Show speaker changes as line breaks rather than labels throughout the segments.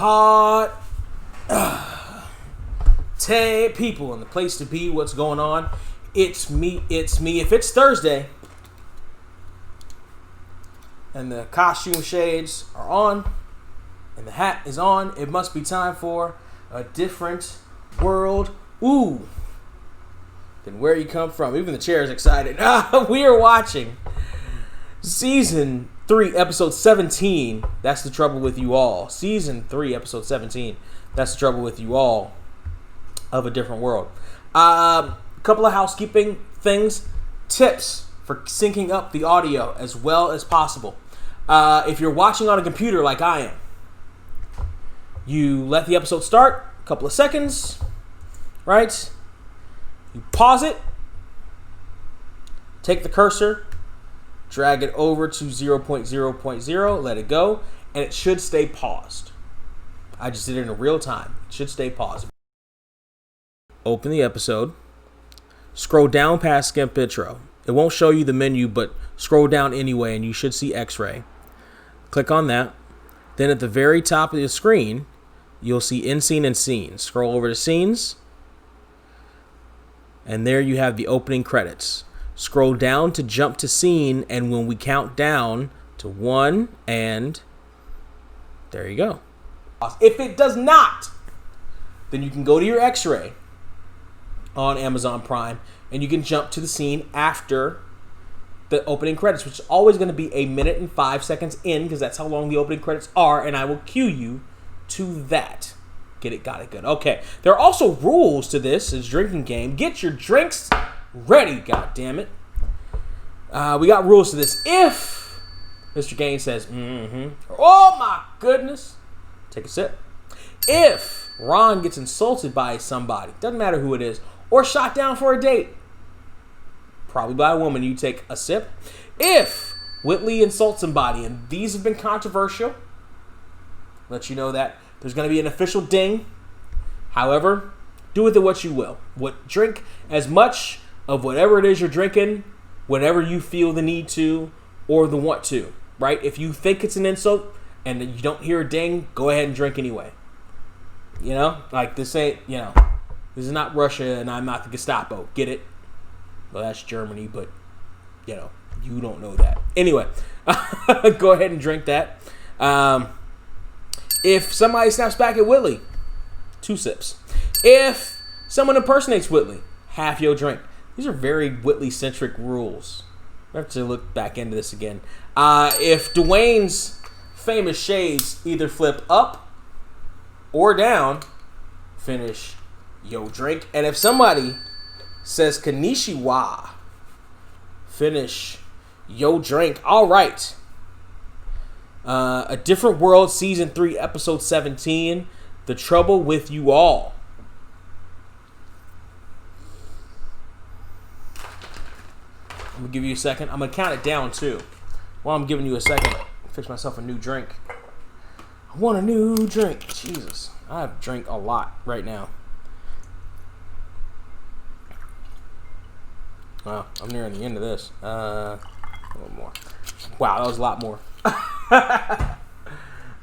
Pod. People in the place to be. What's going on? It's me. If it's Thursday and the costume shades are on and the hat is on, it must be time for a different world. Ooh. Then where you come from. Even the chair is excited. We are watching Season 3, Episode 17. That's the trouble with you all. Season 3, Episode 17. That's the trouble with you all of A Different World. Couple of housekeeping things. Tips for syncing up the audio as well as possible. If you're watching on a computer like I am, you let the episode start, a couple of seconds, right? You pause it, take the cursor, drag it over to 0.0.0, let it go, and it should stay paused. I just did it in real time. It should stay paused. Open the episode. Scroll down past skip intro. It won't show you the menu, but scroll down anyway, and you should see X-ray. Click on that. Then at the very top of the screen, you'll see in scene and scenes. Scroll over to scenes. And there you have the opening credits. Scroll down to jump to scene, and when we count down to 1, and there you go. If it does not, then you can go to your X-ray on Amazon Prime, and you can jump to the scene after the opening credits, which is always going to be 1 minute and 5 seconds in, because that's how long the opening credits are, and I will cue you to that. Get it, got it, good. Okay, there are also rules to this. It's a drinking game. Get your drinks ready, goddammit. We got rules to this. If Mr. Gaines says, oh my goodness, take a sip. If Ron gets insulted by somebody, doesn't matter who it is, or shot down for a date, probably by a woman, you take a sip. If Whitley insults somebody, and these have been controversial, let you know that there's going to be an official ding. However, do with it what you will. Drink as much of whatever it is you're drinking, whenever you feel the need to or the want to, right? If you think it's an insult and you don't hear a ding, go ahead and drink anyway. You know, like this ain't, this is not Russia and I'm not the Gestapo. Get it? Well, that's Germany, but, you don't know that. Anyway, go ahead and drink that. If somebody snaps back at Whitley, 2 sips. If someone impersonates Whitley, half your drink. These are very Whitley-centric rules. I have to look back into this again. If Dwayne's famous shades either flip up or down, finish your drink. And if somebody says konnichiwa, finish your drink. All right. A Different World, Season 3, Episode 17, The Trouble with You All. I'm going to give you a second. I'm going to count it down, too. While I'm giving you a second, fix myself a new drink. I want a new drink. Jesus. I have drank a lot right now. Wow, I'm nearing the end of this. A little more. Wow, that was a lot more.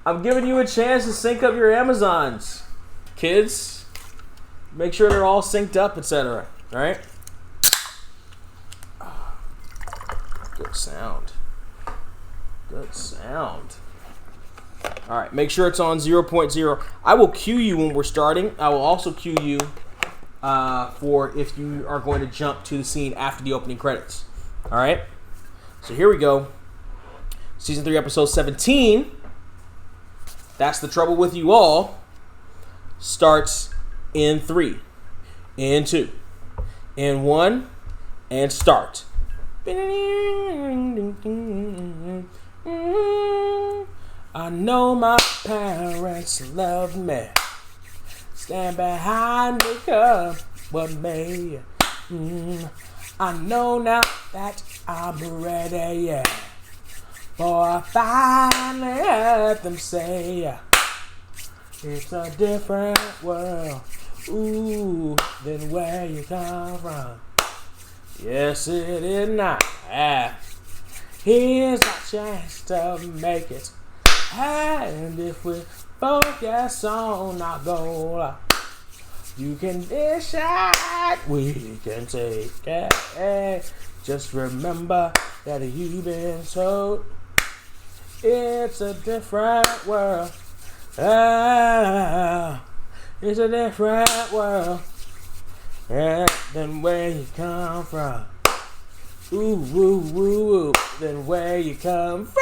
I'm giving you a chance to sync up your Amazons. Kids, make sure they're all synced up, etc. Alright? Good sound. Good sound. Alright, make sure it's on 0.0. I will cue you when we're starting. I will also cue you for if you are going to jump to the scene after the opening credits. Alright? So here we go. Season 3, Episode 17. That's the trouble with you all. Starts in 3, in 2, in 1, and start. I know my parents love me. Stand behind me, come what may. I know now that I'm ready, yeah. For I finally heard them say it's a different world, ooh, than where you come from. Yes, it is not. Here's our chance to make it. And if we Focus on our goal. You can decide, we can take it. Just remember that you've been told it's a different world. It's a different world than where you come from. Ooh, woo, woo, woo, than where you come from.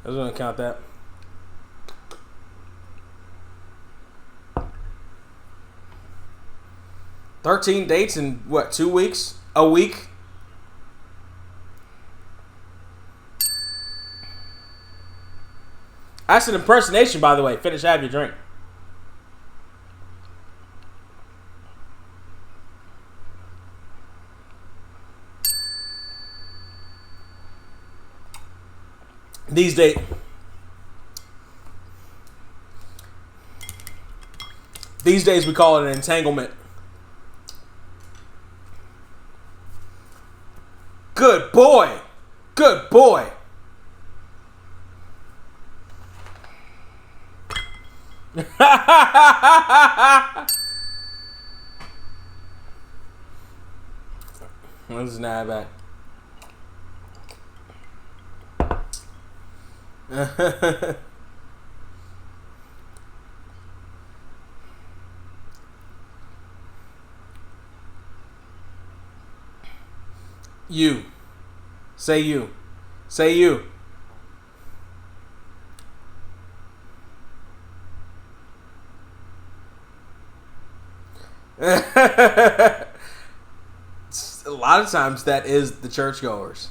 I was gonna count that. $13 dates in what, 2 weeks? A week? That's an impersonation, by the way. Finish, have your drink. These days we call it an entanglement. Good boy. Good boy. This is not bad. You. Say you. Say you. A lot of times that is the churchgoers.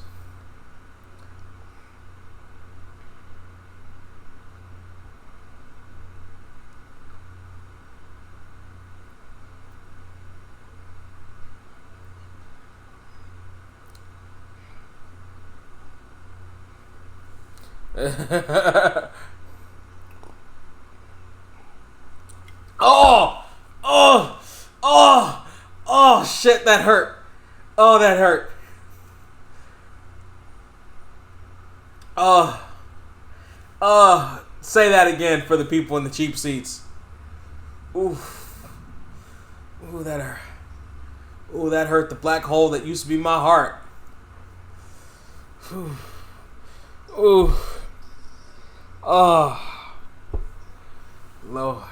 Oh, shit, that hurt. Oh, that hurt. Say that again for the people in the cheap seats. Ooh, that hurt. Ooh, that hurt the black hole that used to be my heart. Ooh. Oh, Lord.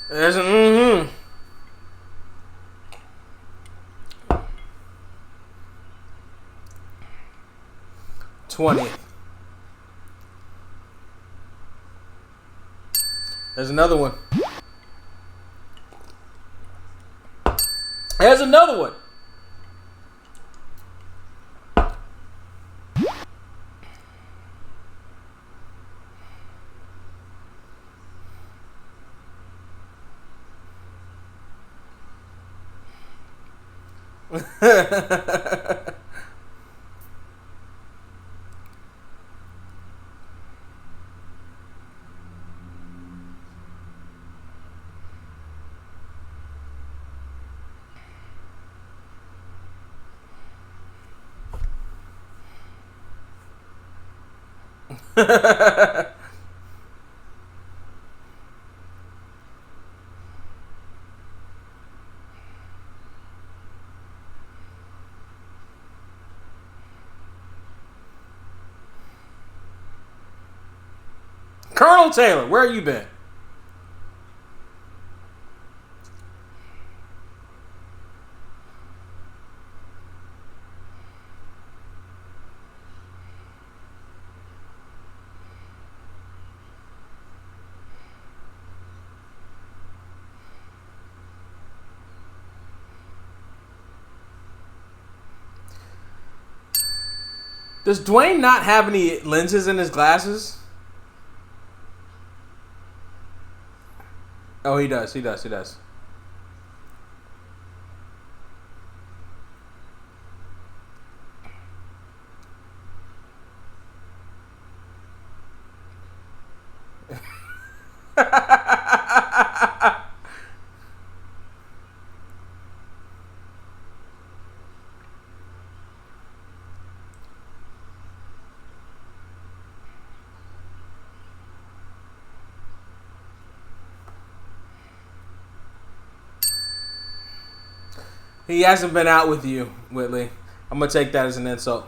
There's a 20th. There's another one. There's another one. Colonel Taylor, where you been? Does Dwayne not have any lenses in his glasses? Oh, he does. He does. He does. He hasn't been out with you, Whitley. I'm going to take that as an insult.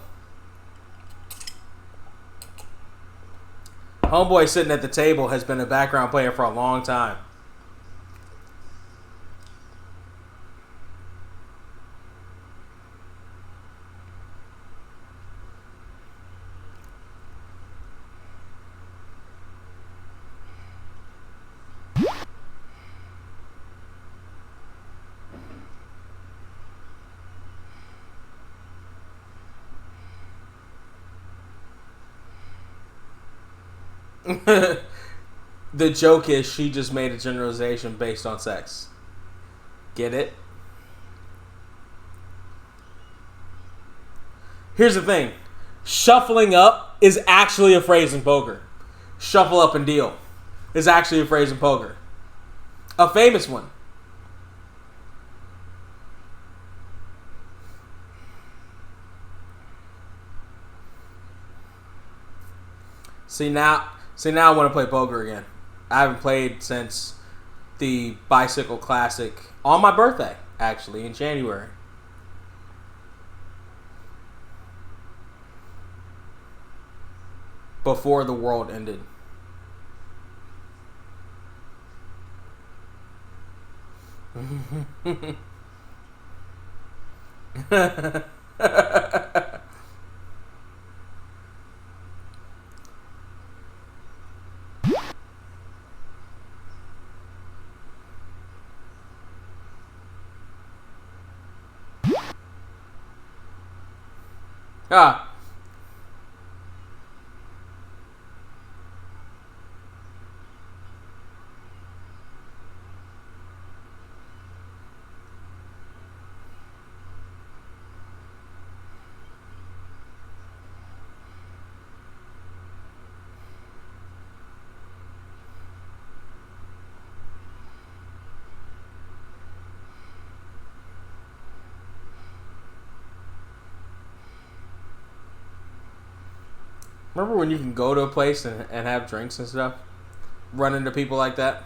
Homeboy sitting at the table has been a background player for a long time. The joke is she just made a generalization based on sex. Get it? Here's the thing. Shuffling up is actually a phrase in poker. Shuffle up and deal is actually a phrase in poker. A famous one. See now I want to play poker again. I haven't played since the Bicycle Classic on my birthday, actually, in January. Before the world ended. Ah. Remember when you can go to a place and have drinks and stuff? Run into people like that?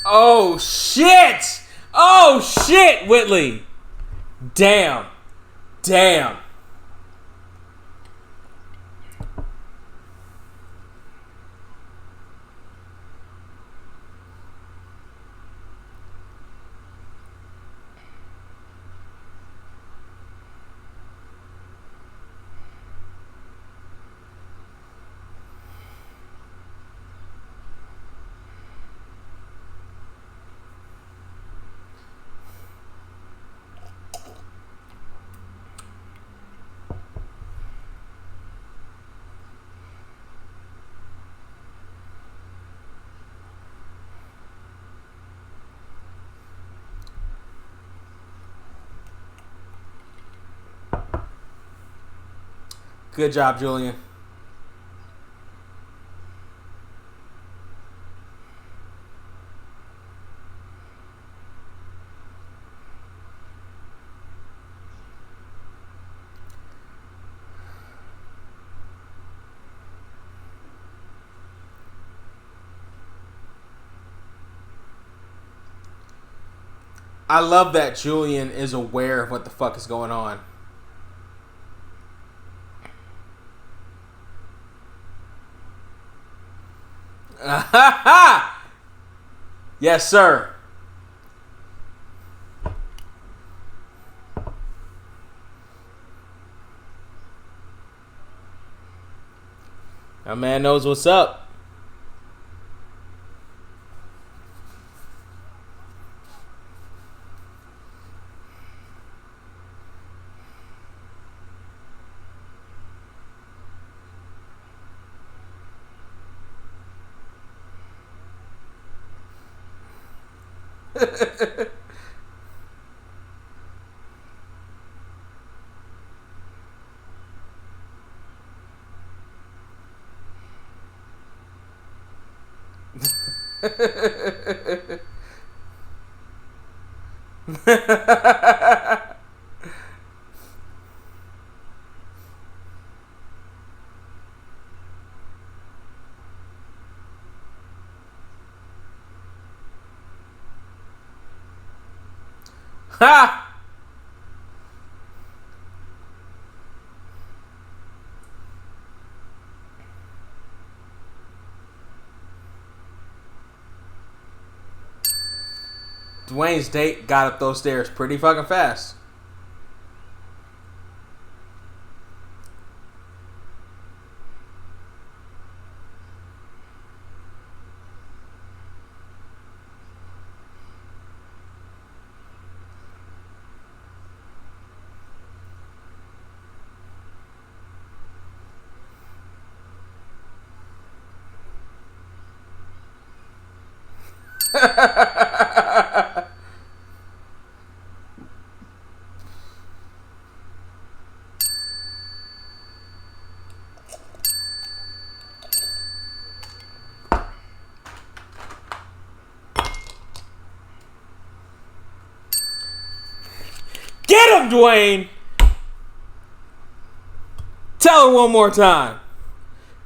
Oh, shit! Oh, shit, Whitley! Damn. Damn. Good job, Julian. I love that Julian is aware of what the fuck is going on. Yes, sir. That man knows what's up. Ha! Dwayne's date got up those stairs pretty fucking fast. Get him, Dwayne! Tell her one more time.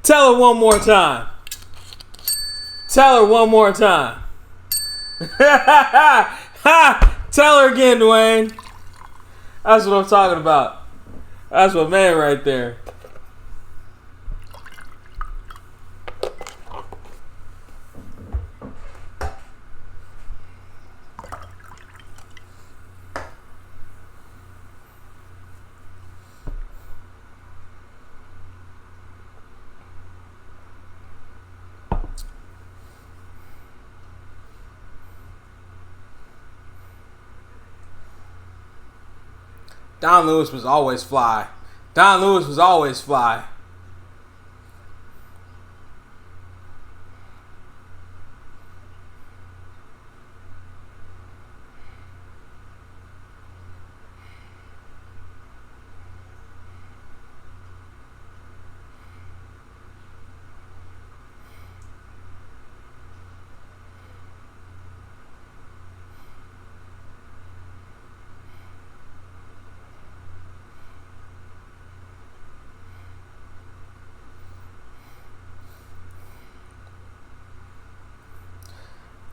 Tell her one more time. Tell her one more time. Tell her again, Dwayne. That's what I'm talking about. That's my man right there. Don Lewis was always fly. Don Lewis was always fly.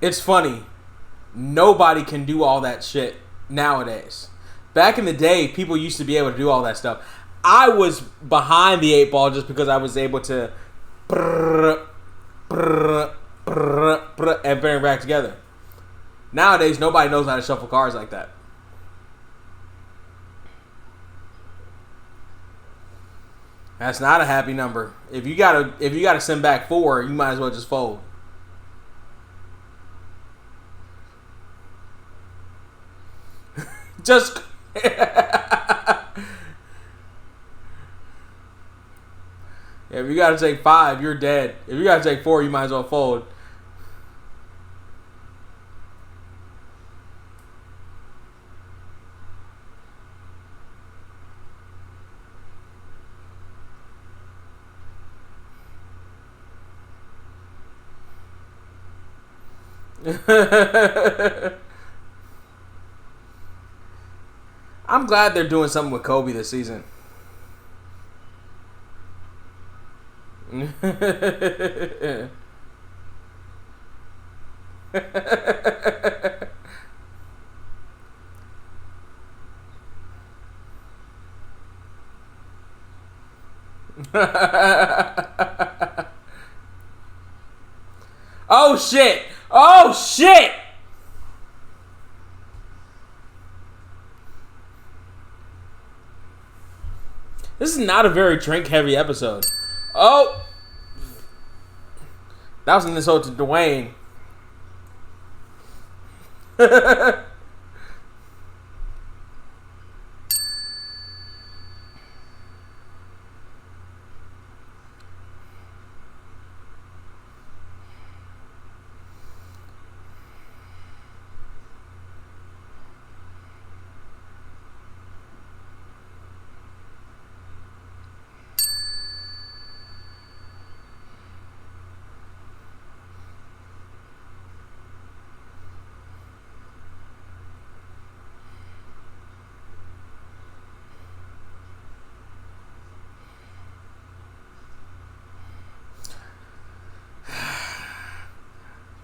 It's funny. Nobody can do all that shit nowadays. Back in the day, people used to be able to do all that stuff. I was behind the 8 ball just because I was able to and bring it back together. Nowadays, nobody knows how to shuffle cards like that. That's not a happy number. If you gotta send back 4, you might as well just fold. Just if you gotta take 5, you're dead. If you gotta take 4, you might as well fold. I'm glad they're doing something with Kobe this season. Oh shit! Oh shit! This is not a very drink-heavy episode. Oh! That was an insult to Dwayne.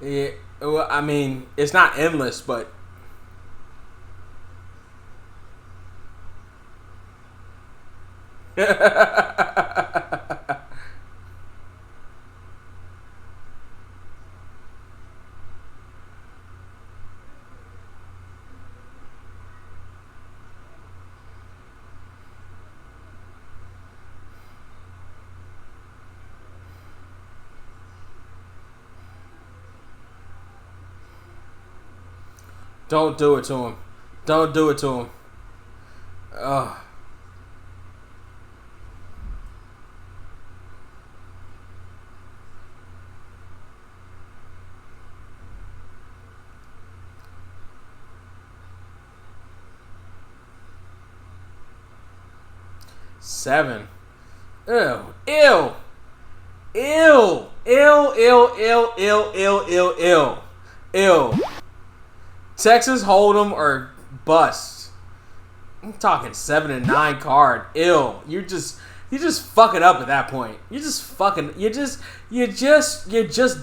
'It well, I mean, it's not endless, but 'Don't do it to him. Don't do it to him. Ugh. Seven. Ew. Ew. Ew. Ew. Ew. Ew. Ew. Ew. Ew. Ew. Ew. Texas Hold'em or bust. I'm talking 7 and 9 card. Ew. You just fuck it up at that point. You're just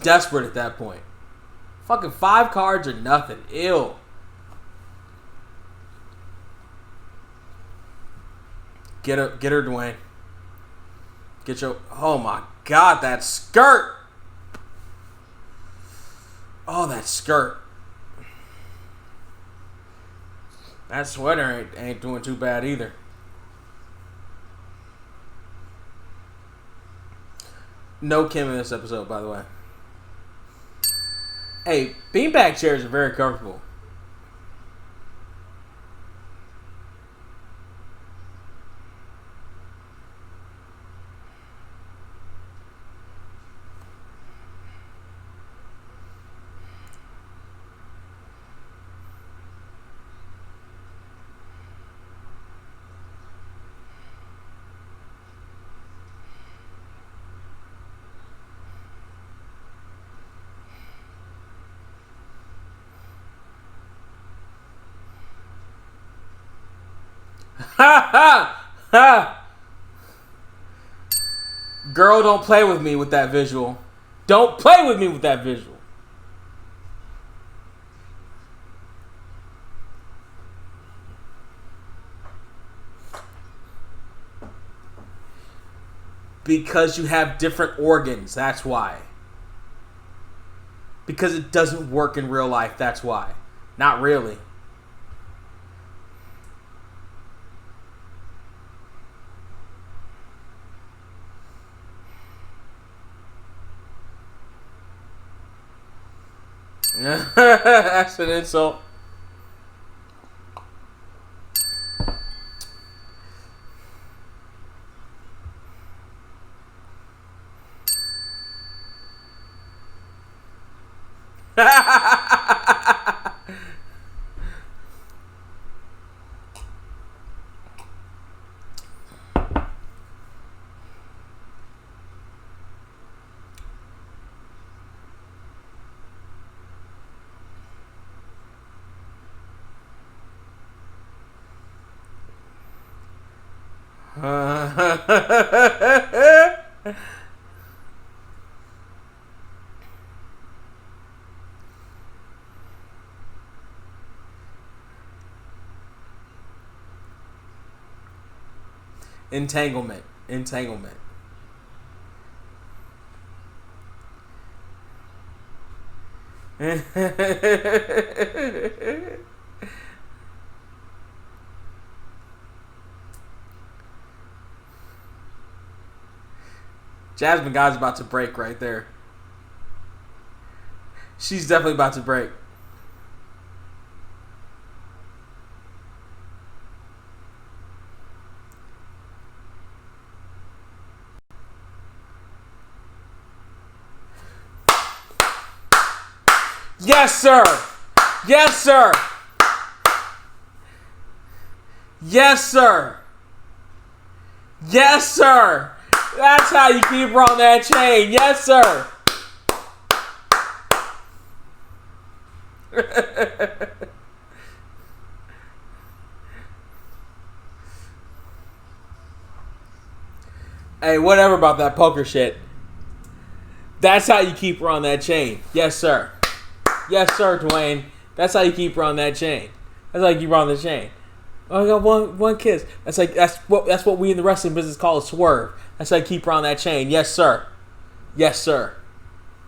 desperate at that point. Fucking 5 cards or nothing. Ew. Get her, Dwayne. Get your. Oh my God, that skirt. Oh, that skirt. That sweater ain't doing too bad either. No Kim in this episode, by the way. Hey, beanbag chairs are very comfortable. Ha ha ha! Girl, don't play with me with that visual. Don't play with me with that visual. Because you have different organs, that's why. Because it doesn't work in real life, that's why. Not really. That's an insult. Entanglement. Jasmine Guy's about to break right there. She's definitely about to break. Yes, sir. Yes, sir. Yes, sir. Yes, sir. That's how you keep her on that chain. Yes, sir. Hey, whatever about that poker shit. That's how you keep her on that chain. Yes, sir. Yes, sir, Dwayne. That's how you keep her on that chain. That's how you keep her on the chain. Oh, I got one kiss. That's what we in the wrestling business call a swerve. That's how you keep her on that chain. Yes, sir. Yes, sir.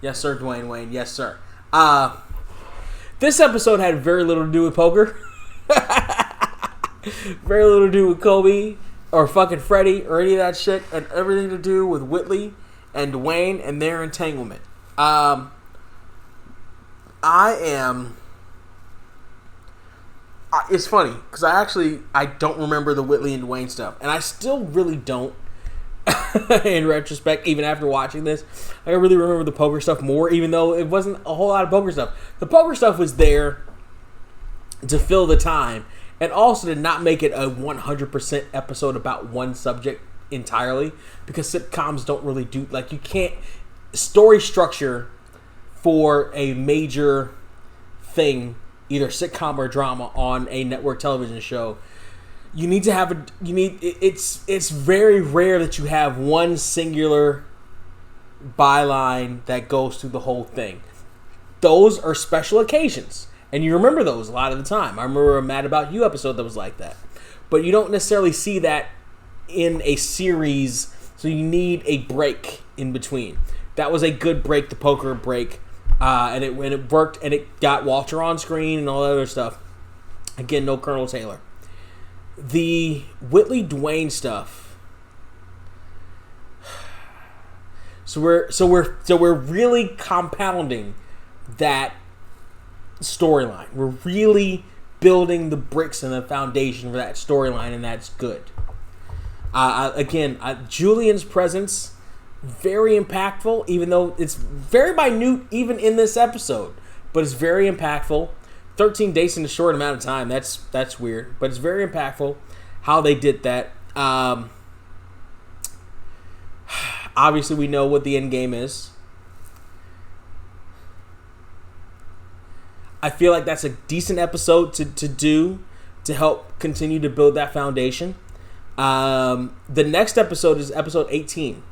Yes, sir, Dwayne Wayne. Yes, sir. This episode had very little to do with poker. Very little to do with Kobe or fucking Freddie or any of that shit, and everything to do with Whitley and Dwayne and their entanglement. It's funny because I don't remember the Whitley and Dwayne stuff, and I still really don't. In retrospect, even after watching this, I really remember the poker stuff more, even though it wasn't a whole lot of poker stuff. The poker stuff was there to fill the time, and also to not make it a 100% episode about one subject entirely, because sitcoms don't really do, like, you can't story structure for a major thing, either sitcom or drama on a network television show. You need to have it's very rare that you have one singular byline that goes through the whole thing. Those are special occasions, and you remember those a lot of the time. I remember a Mad About You episode that was like that, but you don't necessarily see that in a series, so you need a break in between. That was a good break, the poker break, and it worked, and it got Walter on screen and all that other stuff. Again, no Colonel Taylor. The Whitley Dwayne stuff. So we're really compounding that storyline. We're really building the bricks and the foundation for that storyline, and that's good. Julian's presence, very impactful, even though it's very minute even in this episode, but it's very impactful. 13 days in a short amount of time, that's weird, but it's very impactful how they did that. Obviously, we know what the end game is. I feel like that's a decent episode to do to help continue to build that foundation. The next episode is episode 18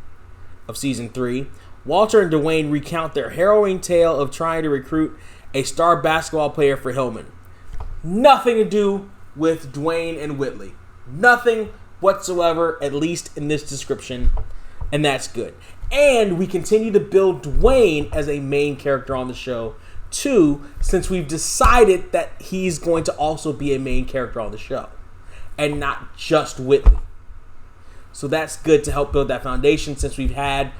of season 3. Walter and Dwayne recount their harrowing tale of trying to recruit a star basketball player for Hillman. Nothing to do with Dwayne and Whitley. Nothing whatsoever, at least in this description. And that's good. And we continue to build Dwayne as a main character on the show, too, since we've decided that he's going to also be a main character on the show. And not just Whitley. So that's good to help build that foundation, since we've had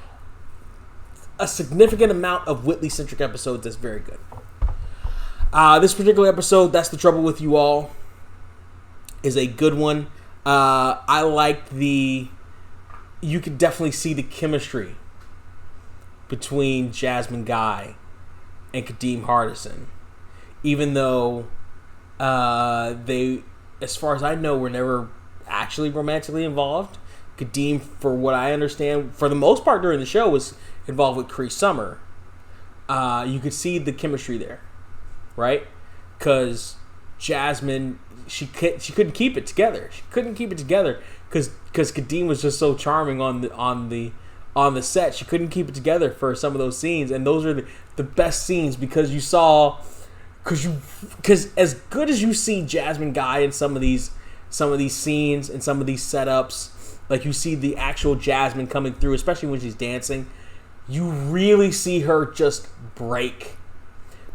a significant amount of Whitley-centric episodes. That's very good. This particular episode, That's the Trouble with You All, is a good one. I like you could definitely see the chemistry between Jasmine Guy and Kadeem Hardison. Even though they, as far as I know, were never actually romantically involved. Kadeem, for what I understand, for the most part during the show, was involved with Cree Summer. You could see the chemistry there. Right? Because Jasmine, she couldn't keep it together. She couldn't keep it together because Kadeem was just so charming on the set. She couldn't keep it together for some of those scenes, and those are the best scenes because as good as you see Jasmine Guy in some of these scenes and some of these setups, like you see the actual Jasmine coming through, especially when she's dancing, you really see her just break.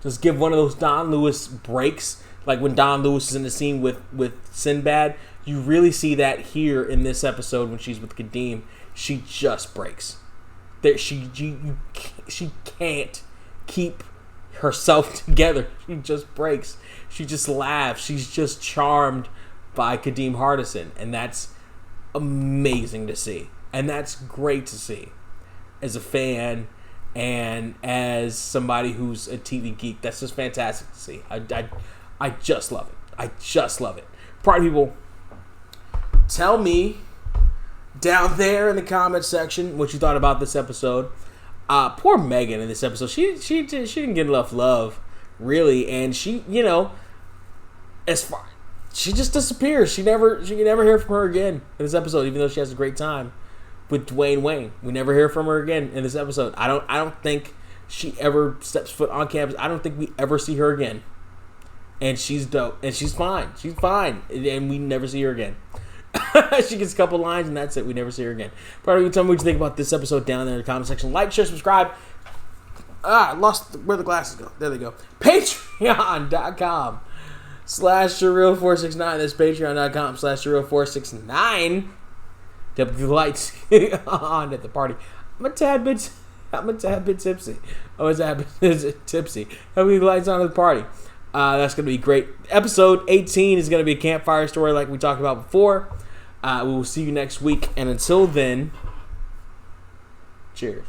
Just give one of those Don Lewis breaks. Like when Don Lewis is in the scene with Sinbad. You really see that here in this episode when she's with Kadeem. She just breaks. She can't keep herself together. She just breaks. She just laughs. She's just charmed by Kadeem Hardison. And that's amazing to see. And that's great to see. As a fan and as somebody who's a TV geek, that's just fantastic to see. I just love it. I just love it. Party people, tell me down there in the comment section what you thought about this episode. Poor Megan in this episode. She didn't get enough love, really, and she just disappears. You never hear from her again in this episode, even though she has a great time with Dwayne Wayne. We never hear from her again in this episode. I don't think she ever steps foot on campus. I don't think we ever see her again. And she's dope. And she's fine. She's fine. And we never see her again. She gets a couple lines and that's it. We never see her again. Tell me what you think about this episode down there in the comment section. Like, share, subscribe. I lost where the glasses go. There they go. Patreon.com/surreal469. That's patreon.com/surreal469. To put the lights on at the party. I'm a tad bit tipsy. I'm a tad bit tipsy. Have the lights on at the party. That's going to be great. Episode 18 is going to be a campfire story like we talked about before. We will see you next week. And until then, cheers.